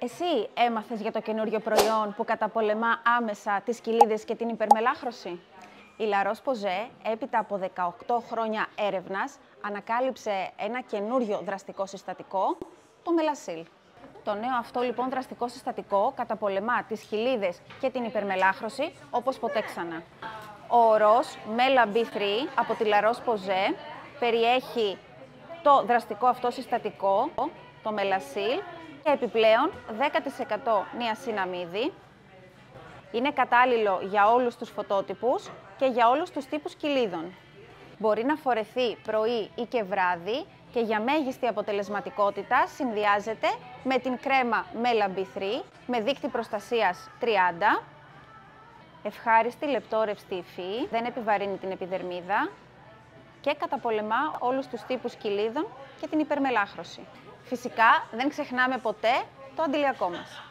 Εσύ έμαθες για το καινούριο προϊόν που καταπολεμά άμεσα τις κοιλίδες και την υπερμελάχρωση? Η La Roche-Posay, έπειτα από 18 χρόνια έρευνας, ανακάλυψε ένα καινούριο δραστικό συστατικό, το Melasyl. Το νέο αυτό λοιπόν δραστικό συστατικό καταπολεμά τις κοιλίδες και την υπερμελάχρωση όπως ποτέ ξανά. Ο ορός Mela B3 από τη La Roche-Posay περιέχει το δραστικό αυτό συστατικό, το Melasyl, και επιπλέον 10% νιασιναμίδι. Είναι κατάλληλο για όλους τους φωτότυπους και για όλους τους τύπους κοιλίδων. Μπορεί να φορεθεί πρωί ή και βράδυ και για μέγιστη αποτελεσματικότητα συνδυάζεται με την κρέμα Mela B3 με δείκτη προστασίας 30, ευχάριστη λεπτόρευστη υφή, δεν επιβαρύνει την επιδερμίδα και καταπολεμά όλους τους τύπους κοιλίδων και την υπερμελάχρωση. Φυσικά δεν ξεχνάμε ποτέ το αντιλιακό μας.